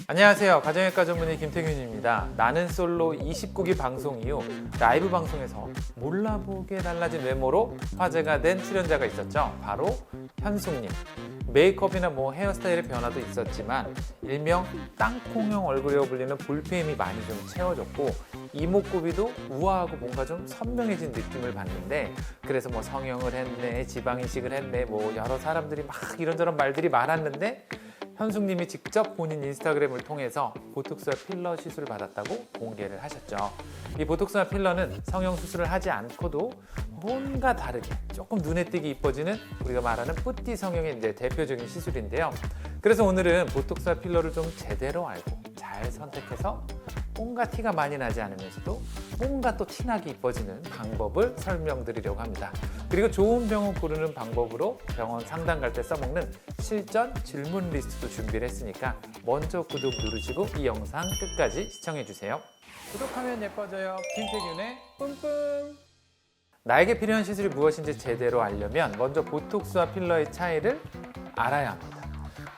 안녕하세요. 가정의학과 전문의 김태균입니다. 나는 솔로 20국이 방송 이후 라이브 방송에서 몰라보게 달라진 외모로 화제가 된 출연자가 있었죠. 바로 현숙님. 메이크업이나 헤어스타일의 변화도 있었지만 일명 땅콩형 얼굴이라고 불리는 볼페임이 많이 좀 채워졌고 이목구비도 우아하고 뭔가 좀 선명해진 느낌을 받는데, 그래서 성형을 했네, 지방이식을 했네, 여러 사람들이 막 이런저런 말들이 많았는데 현숙님이 직접 본인 인스타그램을 통해서 보톡스와 필러 시술을 받았다고 공개를 하셨죠. 이 보톡스와 필러는 성형 수술을 하지 않고도 뭔가 다르게 조금 눈에 띄게 이뻐지는 우리가 말하는 뿌띠 성형의 이제 대표적인 시술인데요. 그래서 오늘은 보톡스와 필러를 좀 제대로 알고 잘 선택해서 뭔가 티가 많이 나지 않으면서도 뭔가 또 티나게 이뻐지는 방법을 설명드리려고 합니다. 그리고 좋은 병원 고르는 방법으로 병원 상담 갈 때 써먹는 실전 질문 리스트도 준비를 했으니까 먼저 구독 누르시고 이 영상 끝까지 시청해주세요. 구독하면 예뻐져요. 김태균의 뿜뿜. 나에게 필요한 시술이 무엇인지 제대로 알려면 먼저 보톡스와 필러의 차이를 알아야 합니다.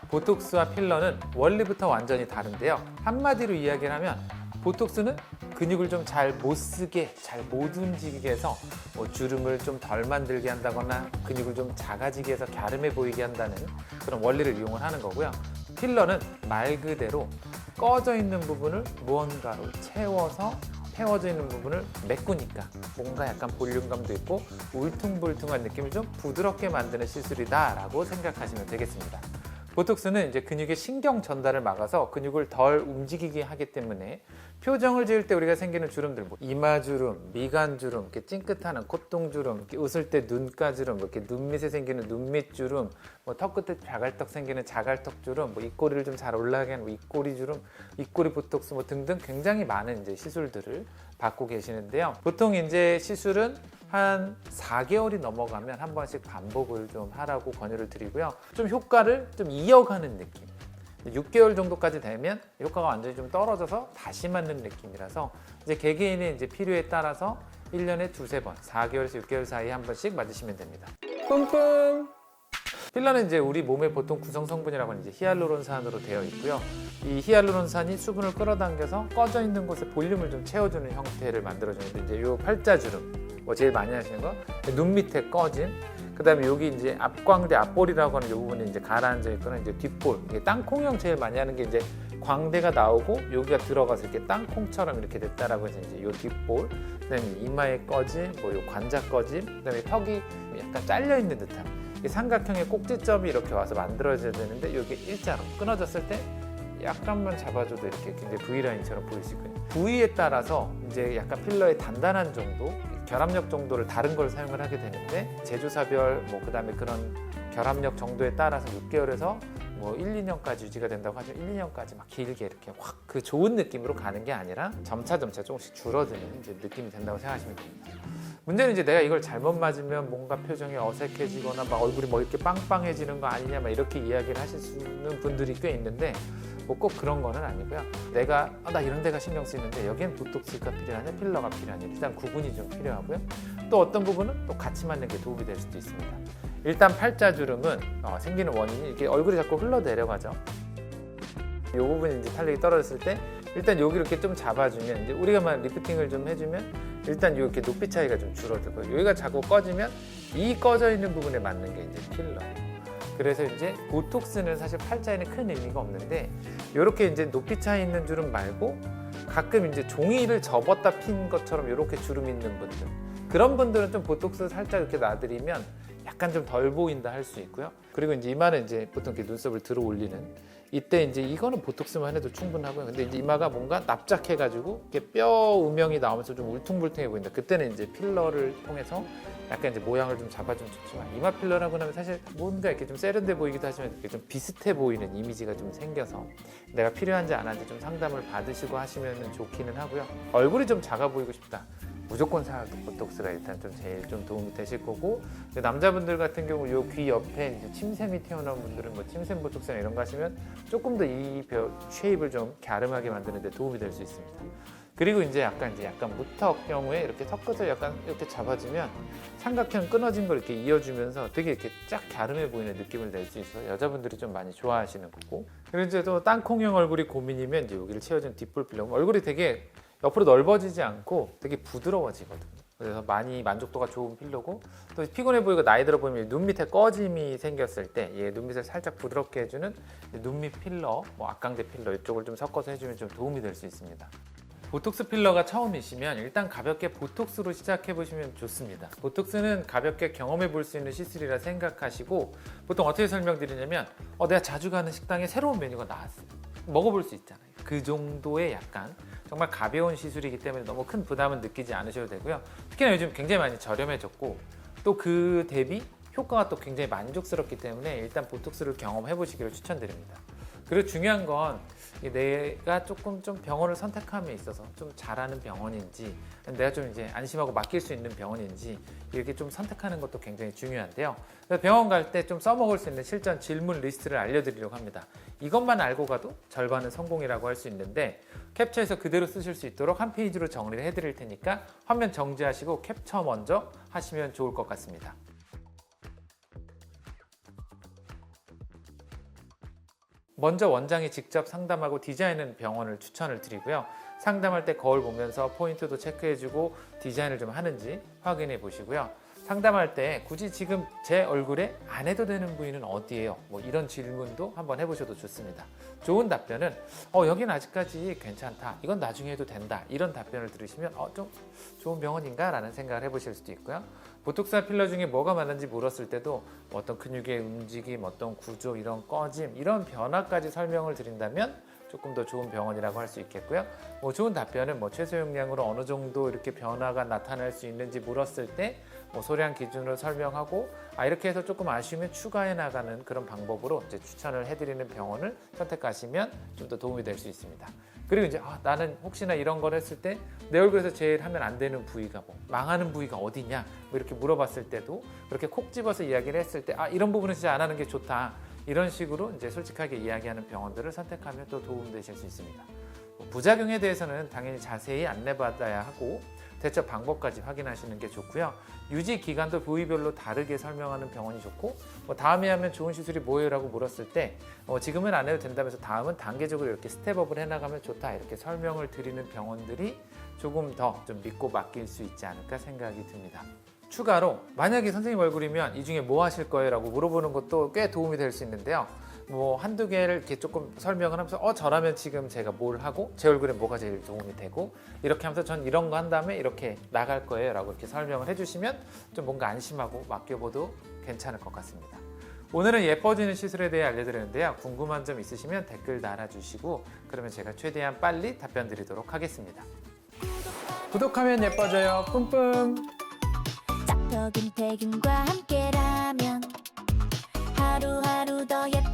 보톡스와 필러는 원리부터 완전히 다른데요. 한마디로 이야기를 하면 보톡스는 근육을 좀 잘 못 쓰게, 잘 못 움직이게 해서 주름을 좀 덜 만들게 한다거나 근육을 좀 작아지게 해서 갸름해 보이게 한다는 그런 원리를 이용을 하는 거고요. 필러는 말 그대로 꺼져 있는 부분을 무언가로 채워서 태워져 있는 부분을 메꾸니까 뭔가 약간 볼륨감도 있고 울퉁불퉁한 느낌을 좀 부드럽게 만드는 시술이다라고 생각하시면 되겠습니다. 보톡스는 이제 근육의 신경 전달을 막아서 근육을 덜 움직이게 하기 때문에 표정을 지을 때 우리가 생기는 주름들, 이마주름, 미간주름, 이렇게 찡긋하는 콧등주름, 이렇게 웃을 때 눈가주름, 이렇게 눈밑에 생기는 눈밑주름, 턱 끝에 자갈떡 생기는 자갈떡주름, 입꼬리를 좀 잘 올라가게 하는 입꼬리주름, 입꼬리 보톡스 등등 굉장히 많은 이제 시술들을 받고 계시는데요. 보통 이제 시술은 한 4개월이 넘어가면 한 번씩 반복을 좀 하라고 권유를 드리고요. 좀 효과를 좀 이어가는 느낌. 6개월 정도까지 되면 효과가 완전히 좀 떨어져서 다시 맞는 느낌이라서 이제 개개인의 이제 필요에 따라서 1년에 두세 번, 4개월에서 6개월 사이에 한 번씩 맞으시면 됩니다. 뿜뿜! 필러는 이제 우리 몸의 보통 구성 성분이라고 하는 이제 히알루론산으로 되어 있고요. 이 히알루론산이 수분을 끌어당겨서 꺼져 있는 곳에 볼륨을 좀 채워주는 형태를 만들어주는데, 이제 요 팔자주름, 제일 많이 하시는 거, 눈 밑에 꺼짐, 그 다음에 여기 이제 앞광대, 앞볼이라고 하는 이 부분이 이제 가라앉아 있거나 이제 뒷볼, 이게 땅콩형 제일 많이 하는 게 이제 광대가 나오고 여기가 들어가서 이렇게 땅콩처럼 이렇게 됐다라고 해서 이제 요 뒷볼, 그다음에 이마에 꺼짐, 요 관자 꺼짐, 그다음에 턱이 약간 잘려 있는 듯한 삼각형의 꼭지점이 이렇게 와서 만들어져야 되는데 이게 일자로 끊어졌을 때 약간만 잡아줘도 이렇게 굉장히 V라인처럼 보일 수 있거든요. 부위에 따라서 이제 약간 필러의 단단한 정도, 결합력 정도를 다른 걸 사용을 하게 되는데 제조사별 그다음에 그런 결합력 정도에 따라서 6개월에서 1, 2년까지 유지가 된다고 하죠. 1, 2년까지 막 길게 이렇게 확 그 좋은 느낌으로 가는 게 아니라 점차 조금씩 줄어드는 이제 느낌이 된다고 생각하시면 됩니다. 문제는 이제 내가 이걸 잘못 맞으면 뭔가 표정이 어색해지거나 막 얼굴이 이렇게 빵빵해지는 거 아니냐 막 이렇게 이야기를 하시는 분들이 꽤 있는데 꼭 그런 거는 아니고요. 내가 나 이런 데가 신경 쓰이는데 여기엔 보톡스가 필요하냐 필러가 필요하냐 일단 구분이 좀 필요하고요. 또 어떤 부분은 또 같이 맞는 게 도움이 될 수도 있습니다. 일단 팔자주름은 생기는 원인이 이렇게 얼굴이 자꾸 흘러내려가죠. 이 부분이 이제 탄력이 떨어졌을 때 일단 여기 이렇게 좀 잡아주면 이제 우리가 리프팅을 좀 해주면 일단 이렇게 높이 차이가 좀 줄어들고 여기가 자꾸 꺼지면 이 꺼져 있는 부분에 맞는 게 이제 필러예요. 그래서 이제 보톡스는 사실 팔자에는 큰 의미가 없는데 이렇게 이제 높이 차 있는 주름 말고 가끔 이제 종이를 접었다 핀 것처럼 이렇게 주름 있는 분들, 그런 분들은 좀 보톡스 살짝 이렇게 놔드리면 약간 좀 덜 보인다 할 수 있고요. 그리고 이제 이마는 이제 보통 이렇게 눈썹을 들어 올리는 이때 이제 이거는 보톡스만 해도 충분하고요. 근데 이제 이마가 뭔가 납작해가지고 이렇게 뼈 음영이 나오면서 좀 울퉁불퉁해 보인다. 그때는 이제 필러를 통해서 약간 이제 모양을 좀 잡아주면 좋지만 이마 필러라고 하면 사실 뭔가 이렇게 좀 세련돼 보이기도 하지만 이렇게 좀 비슷해 보이는 이미지가 좀 생겨서 내가 필요한지 안 한지 좀 상담을 받으시고 하시면 좋기는 하고요. 얼굴이 좀 작아 보이고 싶다. 무조건 보톡스가 일단 좀 제일 좀 도움이 되실 거고, 남자분들 같은 경우 요 귀 옆에 이제 침샘이 튀어나온 분들은 침샘 보톡스나 이런 거 하시면 조금 더 이 쉐입을 좀 갸름하게 만드는 데 도움이 될 수 있습니다. 그리고 이제 약간 무턱 경우에 이렇게 턱끝을 약간 이렇게 잡아주면 삼각형 끊어진 걸 이렇게 이어주면서 되게 이렇게 쫙 갸름해 보이는 느낌을 낼 수 있어요. 여자분들이 좀 많이 좋아하시는 거고. 그리고 이제 또 땅콩형 얼굴이 고민이면 이제 여기를 채워준 뒷볼 필러. 얼굴이 되게 옆으로 넓어지지 않고 되게 부드러워지거든요. 그래서 많이 만족도가 좋은 필러고, 또 피곤해 보이고 나이 들어 보이면 눈 밑에 꺼짐이 생겼을 때 얘 눈 밑을 살짝 부드럽게 해주는 눈 밑 필러, 뭐 악강대 필러 이쪽을 좀 섞어서 해주면 좀 도움이 될 수 있습니다. 보톡스 필러가 처음이시면 일단 가볍게 보톡스로 시작해 보시면 좋습니다. 보톡스는 가볍게 경험해 볼 수 있는 시술이라 생각하시고, 보통 어떻게 설명드리냐면 내가 자주 가는 식당에 새로운 메뉴가 나왔어요. 먹어볼 수 있잖아요. 그 정도의 약간 정말 가벼운 시술이기 때문에 너무 큰 부담은 느끼지 않으셔도 되고요. 특히나 요즘 굉장히 많이 저렴해졌고, 또 그 대비 효과가 또 굉장히 만족스럽기 때문에 일단 보톡스를 경험해 보시기를 추천드립니다. 그리고 중요한 건 내가 조금 좀 병원을 선택함에 있어서 좀 잘하는 병원인지, 내가 좀 이제 안심하고 맡길 수 있는 병원인지 이렇게 좀 선택하는 것도 굉장히 중요한데요. 그래서 병원 갈 때 좀 써먹을 수 있는 실전 질문 리스트를 알려드리려고 합니다. 이것만 알고 가도 절반은 성공이라고 할 수 있는데, 캡처해서 그대로 쓰실 수 있도록 한 페이지로 정리를 해드릴 테니까 화면 정지하시고 캡처 먼저 하시면 좋을 것 같습니다. 먼저 원장이 직접 상담하고 디자인은 병원을 추천을 드리고요. 상담할 때 거울 보면서 포인트도 체크해주고 디자인을 좀 하는지 확인해 보시고요. 상담할 때 굳이 지금 제 얼굴에 안 해도 되는 부위는 어디예요? 뭐 이런 질문도 한번 해보셔도 좋습니다. 좋은 답변은 여긴 아직까지 괜찮다, 이건 나중에 해도 된다, 이런 답변을 들으시면 좀 좋은 병원인가? 라는 생각을 해보실 수도 있고요. 보톡스나 필러 중에 뭐가 맞는지 물었을 때도 어떤 근육의 움직임, 어떤 구조, 이런 꺼짐, 이런 변화까지 설명을 드린다면 조금 더 좋은 병원이라고 할 수 있겠고요. 좋은 답변은 최소 용량으로 어느 정도 이렇게 변화가 나타날 수 있는지 물었을 때 소량 기준으로 설명하고, 이렇게 해서 조금 아쉬우면 추가해 나가는 그런 방법으로 이제 추천을 해드리는 병원을 선택하시면 좀 더 도움이 될 수 있습니다. 그리고 이제 나는 혹시나 이런 걸 했을 때 내 얼굴에서 제일 하면 안 되는 부위가 망하는 부위가 어디냐 이렇게 물어봤을 때도 그렇게 콕 집어서 이야기를 했을 때 이런 부분은 진짜 안 하는 게 좋다, 이런 식으로 이제 솔직하게 이야기하는 병원들을 선택하면 또 도움되실 수 있습니다. 부작용에 대해서는 당연히 자세히 안내받아야 하고 대처 방법까지 확인하시는 게 좋고요. 유지 기간도 부위별로 다르게 설명하는 병원이 좋고, 다음에 하면 좋은 시술이 뭐예요? 라고 물었을 때 지금은 안 해도 된다면서 다음은 단계적으로 이렇게 스텝업을 해나가면 좋다, 이렇게 설명을 드리는 병원들이 조금 더 좀 믿고 맡길 수 있지 않을까 생각이 듭니다. 추가로 만약에 선생님 얼굴이면 이 중에 뭐 하실 거예요? 라고 물어보는 것도 꽤 도움이 될 수 있는데요. 한두 개를 이렇게 조금 설명을 하면서 저라면 지금 제가 뭘 하고 제 얼굴에 뭐가 제일 도움이 되고 이렇게 하면서 전 이런 거 한 다음에 이렇게 나갈 거예요 라고 이렇게 설명을 해주시면 좀 뭔가 안심하고 맡겨봐도 괜찮을 것 같습니다. 오늘은 예뻐지는 시술에 대해 알려드렸는데요. 궁금한 점 있으시면 댓글 달아주시고 그러면 제가 최대한 빨리 답변 드리도록 하겠습니다. 구독하면 예뻐져요. 뿜뿜. 짝펴 김태균과 함께라면 하루하루 더 예뻐